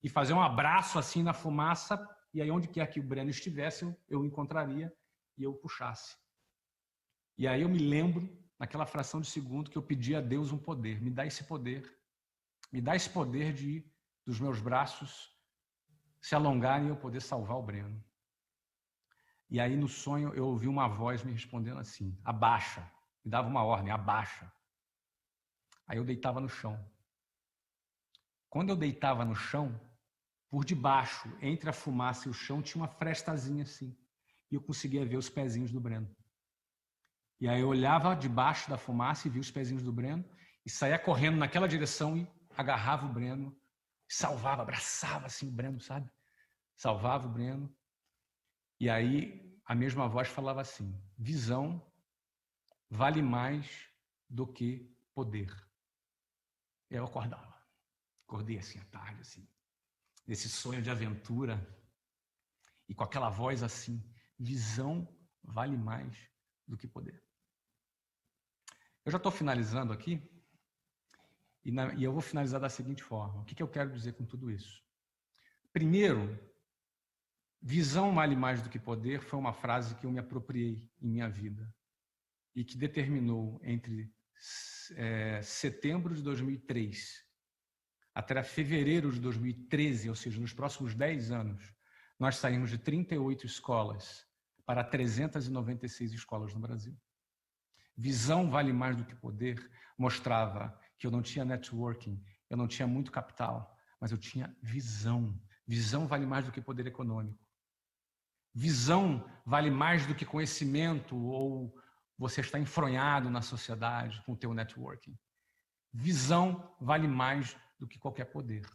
e fazer um abraço assim na fumaça, e aí onde quer que o Breno estivesse, eu encontraria e eu puxasse. E aí eu me lembro, naquela fração de segundo, que eu pedi a Deus um poder. Me dá esse poder. Me dá esse poder dos meus braços se alongarem e eu poder salvar o Breno. E aí no sonho eu ouvi uma voz me respondendo assim, abaixa. Me dava uma ordem, abaixa. Aí eu deitava no chão. Quando eu deitava no chão, por debaixo, entre a fumaça e o chão, tinha uma frestazinha assim. E eu conseguia ver os pezinhos do Breno. E aí eu olhava debaixo da fumaça e via os pezinhos do Breno e saía correndo naquela direção e agarrava o Breno, salvava, abraçava assim o Breno, sabe? Salvava o Breno. E aí a mesma voz falava assim, visão vale mais do que poder. Eu acordava. Acordei assim à tarde, assim, nesse sonho de aventura, e com aquela voz assim, visão vale mais do que poder. Eu já estou finalizando aqui, e eu vou finalizar da seguinte forma. O que eu quero dizer com tudo isso? Primeiro, visão vale mais do que poder foi uma frase que eu me apropriei em minha vida e que determinou entre setembro de 2003 até fevereiro de 2013, ou seja, nos próximos 10 anos, nós saímos de 38 escolas para 396 escolas no Brasil. Visão vale mais do que poder mostrava que eu não tinha networking, eu não tinha muito capital, mas eu tinha visão. Visão vale mais do que poder econômico. Visão vale mais do que conhecimento ou você está enfronhado na sociedade com o teu networking. Visão vale mais do que qualquer poder.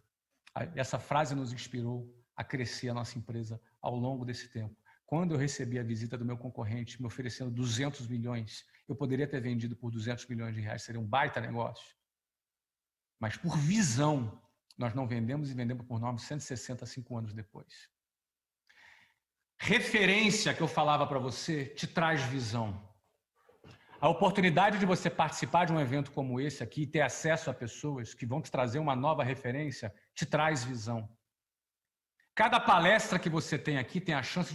Essa frase nos inspirou a crescer a nossa empresa ao longo desse tempo. Quando eu recebi a visita do meu concorrente me oferecendo 200 milhões, eu poderia ter vendido por 200 milhões de reais, seria um baita negócio. Mas por visão, nós não vendemos e vendemos por 960 5 anos depois. Referência que eu falava para você te traz visão. A oportunidade de você participar de um evento como esse aqui e ter acesso a pessoas que vão te trazer uma nova referência te traz visão. Cada palestra que você tem aqui tem a chance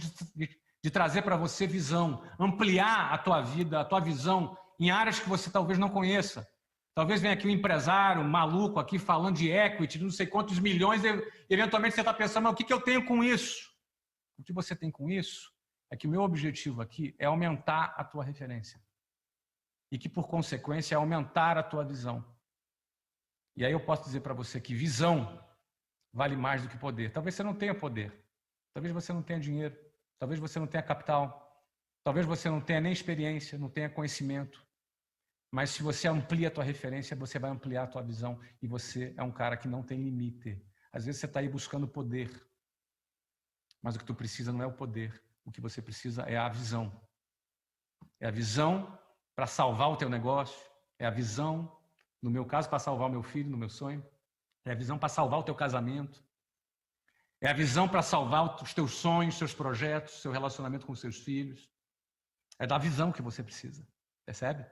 de trazer para você visão, ampliar a tua vida, a tua visão em áreas que você talvez não conheça. Talvez venha aqui um empresário maluco aqui falando de equity, de não sei quantos milhões, e eventualmente você está pensando, mas o que eu tenho com isso? O que você tem com isso é que o meu objetivo aqui é aumentar a tua referência. E que, por consequência, é aumentar a tua visão. E aí eu posso dizer para você que visão vale mais do que poder. Talvez você não tenha poder. Talvez você não tenha dinheiro. Talvez você não tenha capital. Talvez você não tenha nem experiência, não tenha conhecimento. Mas se você amplia a tua referência, você vai ampliar a tua visão. E você é um cara que não tem limite. Às vezes você está aí buscando poder. Mas o que tu precisa não é o poder. O que você precisa é a visão. É a visão para salvar o teu negócio. É a visão, no meu caso, para salvar o meu filho, no meu sonho. É a visão para salvar o teu casamento. É a visão para salvar os teus sonhos, seus projetos, seu relacionamento com os seus filhos. É da visão que você precisa. Percebe?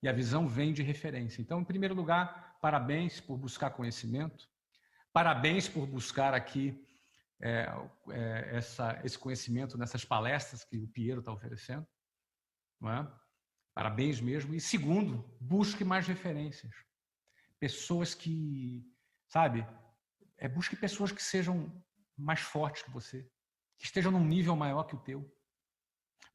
E a visão vem de referência. Então, em primeiro lugar, parabéns por buscar conhecimento. Parabéns por buscar aqui esse conhecimento nessas palestras que o Piero está oferecendo. Não é? Parabéns mesmo. E segundo, busque mais referências. Pessoas que, sabe, busque pessoas que sejam mais fortes que você, que estejam num nível maior que o teu.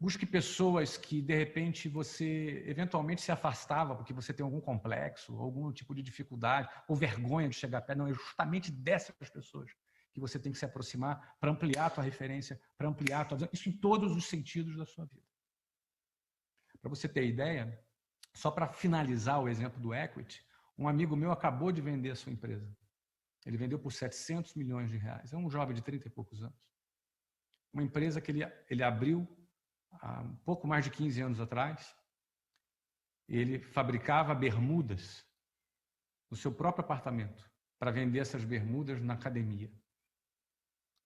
Busque pessoas que, de repente, você eventualmente se afastava porque você tem algum complexo, algum tipo de dificuldade, ou vergonha de chegar perto. Não, é justamente dessas pessoas que você tem que se aproximar para ampliar a tua referência, para ampliar a tua visão. Isso em todos os sentidos da sua vida. Para você ter ideia, só para finalizar o exemplo do equity, um amigo meu acabou de vender a sua empresa. Ele vendeu por 700 milhões de reais. É um jovem de 30 e poucos anos. Uma empresa que ele abriu há um pouco mais de 15 anos atrás, ele fabricava bermudas no seu próprio apartamento para vender essas bermudas na academia.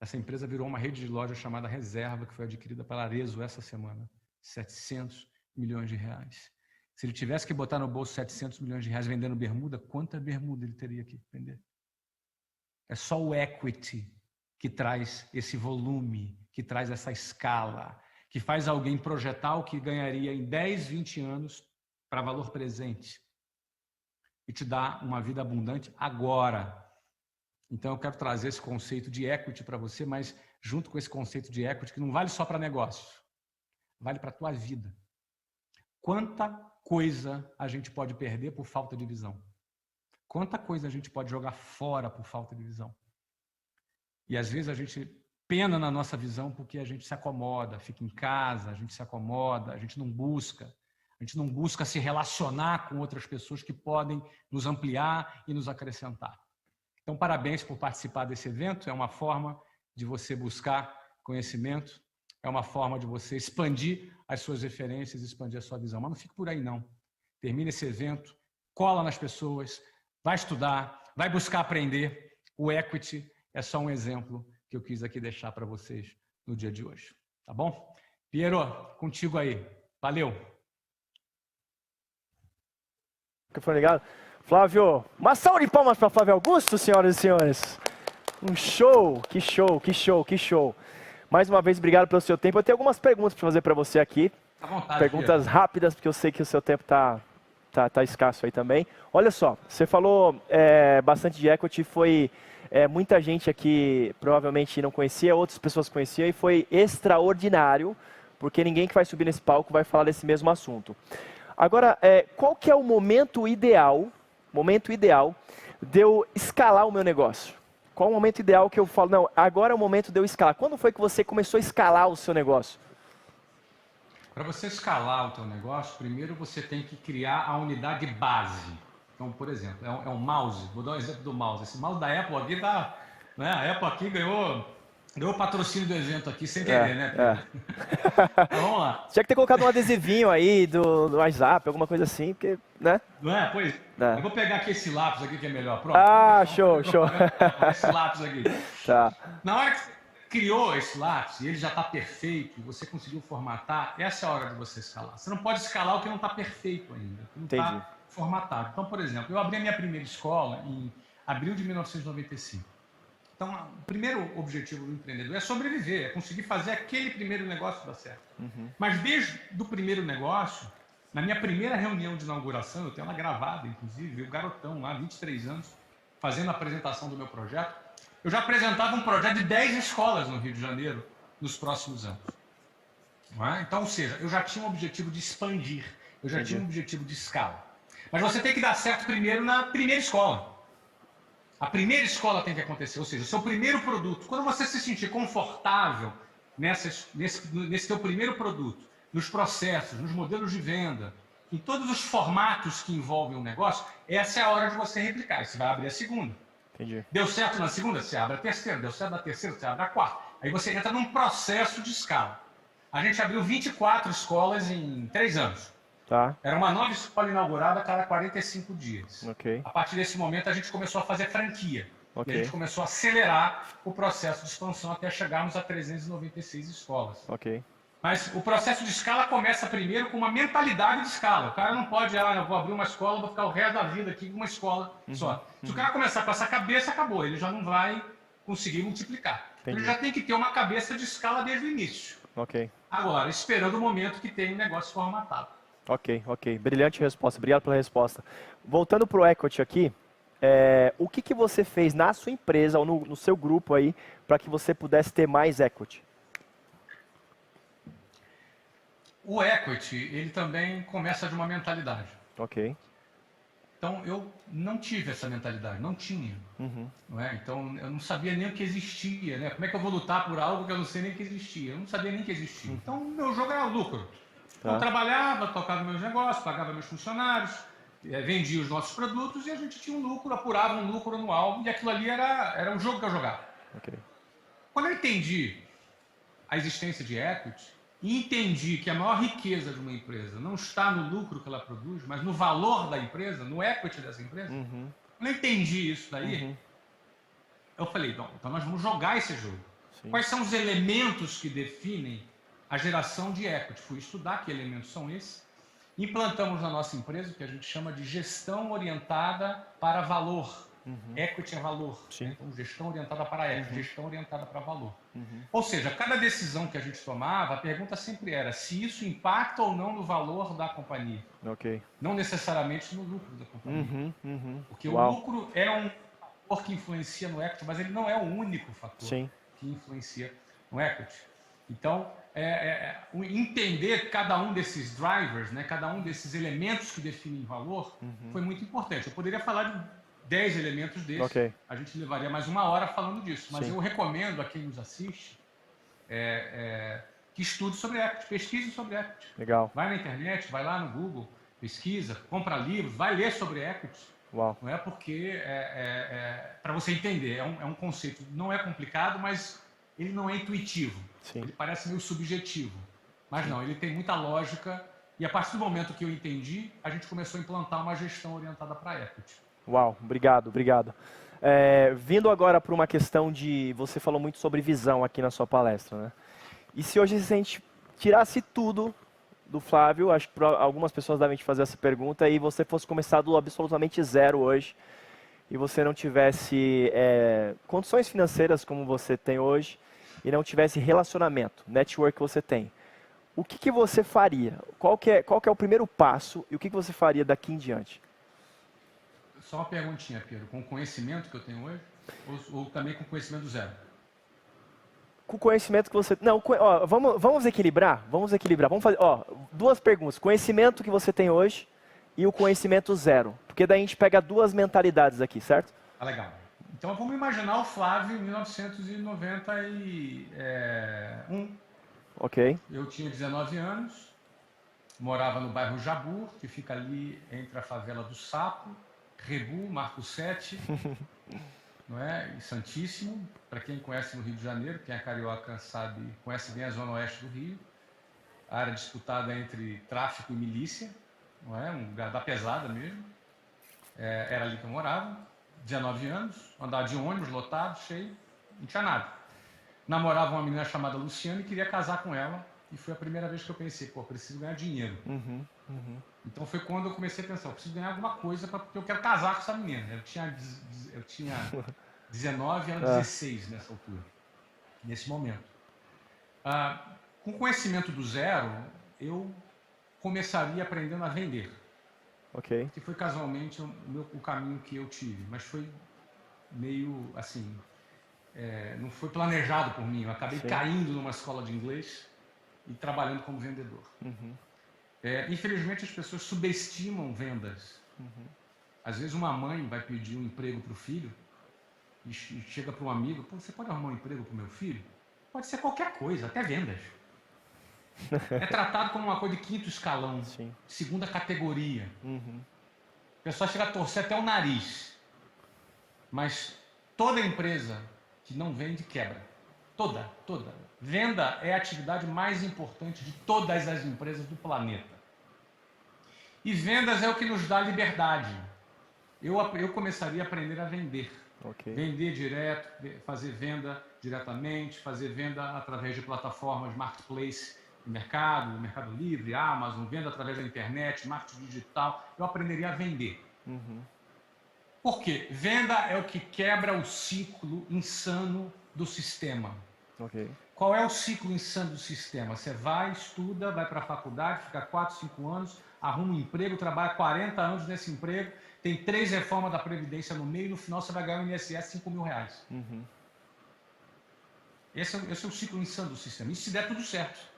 Essa empresa virou uma rede de lojas chamada Reserva, que foi adquirida pela Arezzo essa semana. 700 milhões de reais. Se ele tivesse que botar no bolso 700 milhões de reais vendendo bermuda, quanta bermuda ele teria que vender? É só o equity que traz esse volume, que traz essa escala, que faz alguém projetar o que ganharia em 10, 20 anos para valor presente e te dá uma vida abundante agora. Então eu quero trazer esse conceito de equity para você, mas junto com esse conceito de equity que não vale só para negócios, vale para a tua vida. Quanta coisa a gente pode perder por falta de visão? Quanta coisa a gente pode jogar fora por falta de visão? E às vezes a gente pena na nossa visão porque a gente se acomoda, fica em casa, a gente se acomoda, a gente não busca se relacionar com outras pessoas que podem nos ampliar e nos acrescentar. Então, parabéns por participar desse evento. É uma forma de você buscar conhecimento, é uma forma de você expandir as suas referências, expandir a sua visão. Mas não fique por aí, não. Termina esse evento, cola nas pessoas, vai estudar, vai buscar aprender. O Equity é só um exemplo que eu quis aqui deixar para vocês no dia de hoje. Tá bom? Piero, contigo aí. Valeu! Foi ligado? Flávio, uma salva de palmas para Flávio Augusto, senhoras e senhores. Um show, que show, que show, que show. Mais uma vez, obrigado pelo seu tempo. Eu tenho algumas perguntas para fazer para você aqui. À vontade, perguntas rápidas, porque eu sei que o seu tempo tá escasso aí também. Olha só, você falou bastante de equity, foi muita gente aqui provavelmente não conhecia, outras pessoas conheciam e foi extraordinário, porque ninguém que vai subir nesse palco vai falar desse mesmo assunto. Agora, qual que é o momento ideal de eu escalar o meu negócio? Qual o momento ideal que eu falo, não, agora é o momento de eu escalar? Quando foi que você começou a escalar o seu negócio? Para você escalar o teu negócio, primeiro você tem que criar a unidade base. Então, por exemplo, é um mouse. Vou dar um exemplo do mouse. Esse mouse da Apple aqui tá, né? A Apple aqui ganhou o patrocínio do evento aqui sem querer, né? Então, vamos lá. Tinha que ter colocado um adesivinho aí do WhatsApp, alguma coisa assim, porque, né? Não é? Pois. É. Eu vou pegar aqui esse lápis aqui que é melhor. Pronto. Ah, show. Esse lápis aqui. Tá. Na hora que você criou esse lápis e ele já está perfeito, você conseguiu formatar, essa é a hora de você escalar. Você não pode escalar o que não está perfeito ainda, o que não está formatado. Então, por exemplo, eu abri a minha primeira escola em abril de 1995. Então, o primeiro objetivo do empreendedor é sobreviver, é conseguir fazer aquele primeiro negócio dar certo. Mas desde o primeiro negócio, na minha primeira reunião de inauguração, eu tenho ela gravada, inclusive, o garotão lá, 23 anos, fazendo a apresentação do meu projeto, eu já apresentava um projeto de 10 escolas no Rio de Janeiro nos próximos anos. Não é? Então, ou seja, eu já tinha um objetivo de expandir, eu já tinha um objetivo de escala. Mas você tem que dar certo primeiro na primeira escola. A primeira escola tem que acontecer, ou seja, o seu primeiro produto. Quando você se sentir confortável nesse teu primeiro produto, nos processos, nos modelos de venda, em todos os formatos que envolvem um negócio, essa é a hora de você replicar. Você vai abrir a segunda. Entendi. Deu certo na segunda, você abre a terceira. Deu certo na terceira, você abre a quarta. Aí você entra num processo de escala. A gente abriu 24 escolas em 3 anos. Tá. Era uma nova escola inaugurada a cada 45 dias. Okay. A partir desse momento, a gente começou a fazer franquia. Okay. E a gente começou a acelerar o processo de expansão até chegarmos a 396 escolas. Okay. Mas o processo de escala começa primeiro com uma mentalidade de escala. O cara não pode, eu vou abrir uma escola, vou ficar o resto da vida aqui com uma escola só. Se o cara começar com essa cabeça, acabou. Ele já não vai conseguir multiplicar. Então, ele já tem que ter uma cabeça de escala desde o início. Ok. Agora, esperando o momento que tem um negócio formatado. Ok. Brilhante resposta. Obrigado pela resposta. Voltando para o equity aqui, o que você fez na sua empresa ou no seu grupo aí para que você pudesse ter mais equity? O equity, ele também começa de uma mentalidade. Ok. Então, eu não tive essa mentalidade, não tinha. Não é? Então, eu não sabia nem o que existia. Né? Como é que eu vou lutar por algo que eu não sei nem que existia? Eu não sabia nem que existia. Então, meu jogo era lucro. Então, eu trabalhava, tocava meus negócios, pagava meus funcionários, vendia os nossos produtos e a gente tinha um lucro, apurava um lucro anual e aquilo ali era um jogo que eu jogava. Okay. Quando eu entendi a existência de equity, e entendi que a maior riqueza de uma empresa não está no lucro que ela produz, mas no valor da empresa, no equity dessa empresa, quando eu entendi isso daí, eu falei, então nós vamos jogar esse jogo. Sim. Quais são os elementos que definem a geração de equity? Fui estudar que elementos são esses. Implantamos na nossa empresa o que a gente chama de gestão orientada para valor. Equity é valor. Né? Então, gestão orientada para equity, gestão orientada para valor. Ou seja, cada decisão que a gente tomava, a pergunta sempre era se isso impacta ou não no valor da companhia. Ok. Não necessariamente no lucro da companhia. Porque o Uau. lucro é um fator que influencia no equity, mas ele não é o único fator Sim. que influencia no equity. Então, entender cada um desses drivers, né, cada um desses elementos que definem valor, foi muito importante. Eu poderia falar de 10 elementos desses, Ok. a gente levaria mais uma hora falando disso, mas Sim. eu recomendo a quem nos assiste que estude sobre equity, pesquise sobre equity. Legal. Vai na internet, vai lá no Google, pesquisa, compra livros, vai ler sobre equity. Uau. Não é porque, para você entender, é um conceito, não é complicado, mas ele não é intuitivo. Sim. Ele parece meio subjetivo. Mas não, ele tem muita lógica. E a partir do momento que eu entendi, a gente começou a implantar uma gestão orientada para equity. Uau, obrigado, obrigado. Vindo agora para uma questão de... Você falou muito sobre visão aqui na sua palestra, né? E se hoje a gente tirasse tudo do Flávio, acho que algumas pessoas devem te fazer essa pergunta, e você fosse começar do absolutamente zero hoje, e você não tivesse condições financeiras como você tem hoje, e não tivesse relacionamento, network que você tem, o que você faria? Qual que é o primeiro passo e o que você faria daqui em diante? Só uma perguntinha, Pedro. Com o conhecimento que eu tenho hoje ou também com conhecimento zero? Com o conhecimento que você... Não, vamos equilibrar? Vamos equilibrar. Vamos fazer, duas perguntas. Conhecimento que você tem hoje e o conhecimento zero. Porque daí a gente pega duas mentalidades aqui, certo? Ah, legal. Então vamos imaginar o Flávio em 1991. Ok. Eu tinha 19 anos, morava no bairro Jabur, que fica ali entre a favela do Sapo, Rebu, Marco 7, não é? E Santíssimo. Para quem conhece no Rio de Janeiro, quem é carioca sabe, conhece bem a zona oeste do Rio. A área disputada entre tráfico e milícia, não é? Um lugar da pesada mesmo. Era ali que eu morava, 19 anos, andava de ônibus lotado, cheio, não tinha nada. Namorava uma menina chamada Luciana e queria casar com ela. E foi a primeira vez que eu pensei, preciso ganhar dinheiro. Então foi quando eu comecei a pensar, eu preciso ganhar alguma coisa porque eu quero casar com essa menina. Eu tinha 19 anos, 16 nessa altura, nesse momento. Com conhecimento do zero, eu começaria aprendendo a vender. Ok. Que foi casualmente o caminho que eu tive, mas foi meio assim, não foi planejado por mim. Eu acabei caindo numa escola de inglês e trabalhando como vendedor. Infelizmente as pessoas subestimam vendas. Às vezes uma mãe vai pedir um emprego para o filho e chega para um amigo, você pode arrumar um emprego para o meu filho? Pode ser qualquer coisa, até vendas. É tratado como uma coisa de quinto escalão, segunda categoria. A pessoa chega a torcer até o nariz. Mas toda empresa que não vende quebra. Toda. Venda é a atividade mais importante de todas as empresas do planeta. E vendas é o que nos dá liberdade. Eu começaria a aprender a vender. Vender direto, fazer venda diretamente, fazer venda através de plataformas marketplace no Mercado Livre, Amazon, venda através da internet, marketing digital. Eu aprenderia a vender. Por quê? Venda é o que quebra o ciclo insano do sistema. Qual é o ciclo insano do sistema? Você vai, estuda, vai para a faculdade, fica 4, 5 anos, arruma um emprego, trabalha 40 anos nesse emprego, tem 3 reformas da Previdência no meio e no final você vai ganhar no INSS R$5.000. Esse é o ciclo insano do sistema. Isso se der tudo certo.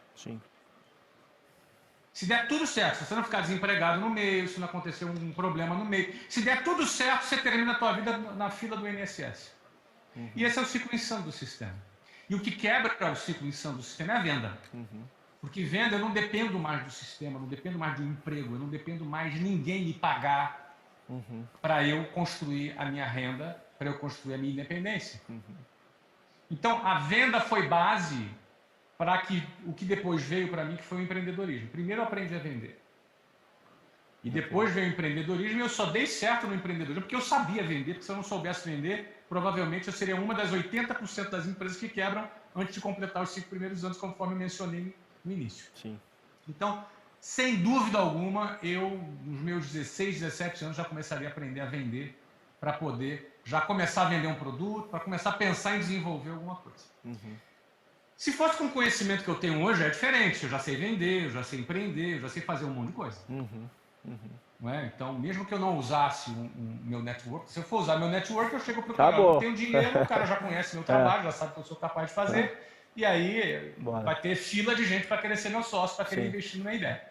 Se der tudo certo, se você não ficar desempregado no meio, se não acontecer um problema no meio, se der tudo certo, você termina a tua vida na fila do INSS. E esse é o ciclo insano do sistema. E o que quebra o ciclo insano do sistema é a venda. Porque venda, eu não dependo mais do sistema, não dependo mais de um emprego, eu não dependo mais de ninguém me pagar para eu construir a minha renda, para eu construir a minha independência. Então, a venda foi base para que o que depois veio para mim, que foi o empreendedorismo. Primeiro eu aprendi a vender. E depois veio o empreendedorismo, e eu só dei certo no empreendedorismo porque eu sabia vender, porque se eu não soubesse vender, provavelmente eu seria uma das 80% das empresas que quebram antes de completar os 5 primeiros anos, conforme eu mencionei no início. Sim. Então, sem dúvida alguma, eu, nos meus 16, 17 anos, já começaria a aprender a vender para poder já começar a vender um produto, para começar a pensar em desenvolver alguma coisa. Uhum. Se fosse com o conhecimento que eu tenho hoje, é diferente. Eu já sei vender, eu já sei empreender, eu já sei fazer um monte de coisa. Uhum. Uhum. Não é? Então, mesmo que eu não usasse meu network, se eu for usar meu network, eu chego para o cara, eu tenho dinheiro, o cara já conhece meu trabalho, já sabe o que eu sou capaz de fazer, e aí vai ter fila de gente para querer ser meu sócio, para querer investir na minha ideia.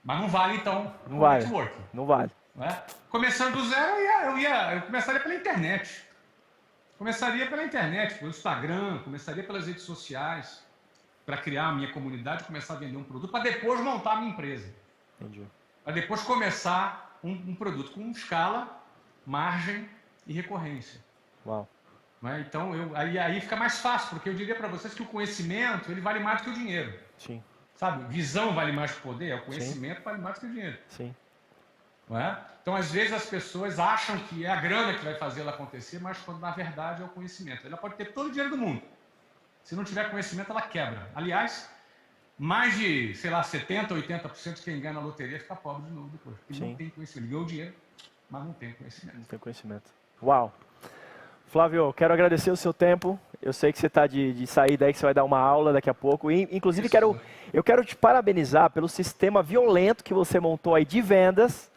Mas não vale, então, o network. Não vale. Não é? Começando do zero, eu começaria pela internet. Começaria pela internet, pelo Instagram, começaria pelas redes sociais, para criar a minha comunidade, começar a vender um produto, para depois montar a minha empresa. Entendi. Para depois começar um produto com escala, margem e recorrência. Uau. Não é? Então, aí fica mais fácil, porque eu diria para vocês que o conhecimento ele vale mais do que o dinheiro. Sim. Sabe? Visão vale mais que o poder, o conhecimento vale mais do que o dinheiro. Sim. Não é? Então, às vezes, as pessoas acham que é a grana que vai fazer ela acontecer, mas quando, na verdade, é o conhecimento. Ela pode ter todo o dinheiro do mundo. Se não tiver conhecimento, ela quebra. Aliás, mais de, sei lá, 70%, 80% de quem ganha na loteria fica pobre de novo depois. Porque não tem conhecimento. Ele ganhou dinheiro, mas não tem conhecimento. Não tem conhecimento. Uau! Flávio, quero agradecer o seu tempo. Eu sei que você está de saída aí, que você vai dar uma aula daqui a pouco. E, inclusive, eu quero te parabenizar pelo sistema violento que você montou aí de vendas,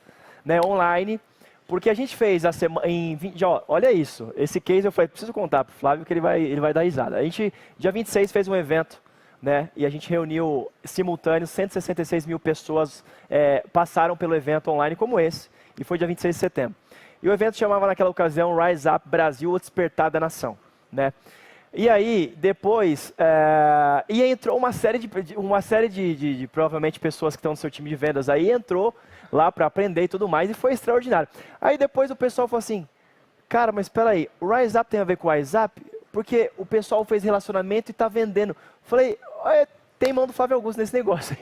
né, online. Porque a gente fez a semana em 20, olha isso. Esse case eu falei, preciso contar para o Flávio que ele vai dar risada. A gente, dia 26, fez um evento, né? E a gente reuniu simultâneo 166 mil pessoas passaram pelo evento online como esse. E foi dia 26 de setembro. E o evento chamava naquela ocasião Rise Up Brasil, o Despertar da Nação, né? E aí, depois, e entrou uma série de provavelmente pessoas que estão no seu time de vendas aí, entrou lá para aprender e tudo mais, e foi extraordinário. Aí depois o pessoal falou assim, cara, mas espera aí, o Rise Up tem a ver com o Rise Up? Porque o pessoal fez relacionamento e está vendendo. Falei, tem mão do Flávio Augusto nesse negócio.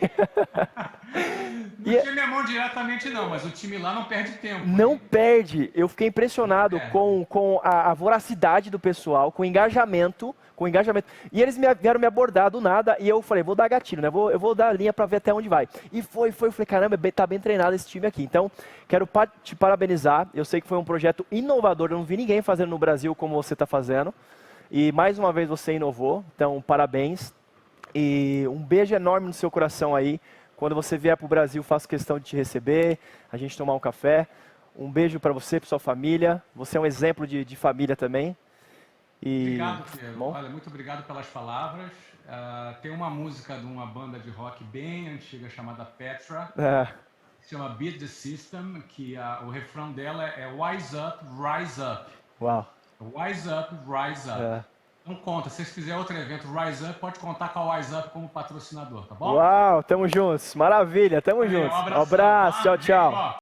Não tinha minha mão diretamente não, mas o time lá não perde tempo. Não perde. Eu fiquei impressionado com a voracidade do pessoal, com o engajamento. E eles vieram me abordar do nada e eu falei, vou dar gatilho, né? Eu vou dar a linha para ver até onde vai. E foi. Eu falei, caramba, tá bem treinado esse time aqui. Então, quero te parabenizar. Eu sei que foi um projeto inovador. Eu não vi ninguém fazendo no Brasil como você está fazendo. E mais uma vez você inovou. Então, parabéns. E um beijo enorme no seu coração aí. Quando você vier para o Brasil, faço questão de te receber, a gente tomar um café. Um beijo para você, para sua família. Você é um exemplo de família também. Obrigado, Pedro. Olha, muito obrigado pelas palavras. Tem uma música de uma banda de rock bem antiga chamada Petra, que se chama Beat the System, que o refrão dela é Wise Up, Rise Up. Uau. Wise Up, Rise Up. Não conta, se vocês fizerem outro evento Rise Up, pode contar com a Wise Up como patrocinador, tá bom? Uau, tamo juntos. Maravilha, tamo juntos. Um abraço, tchau, tchau.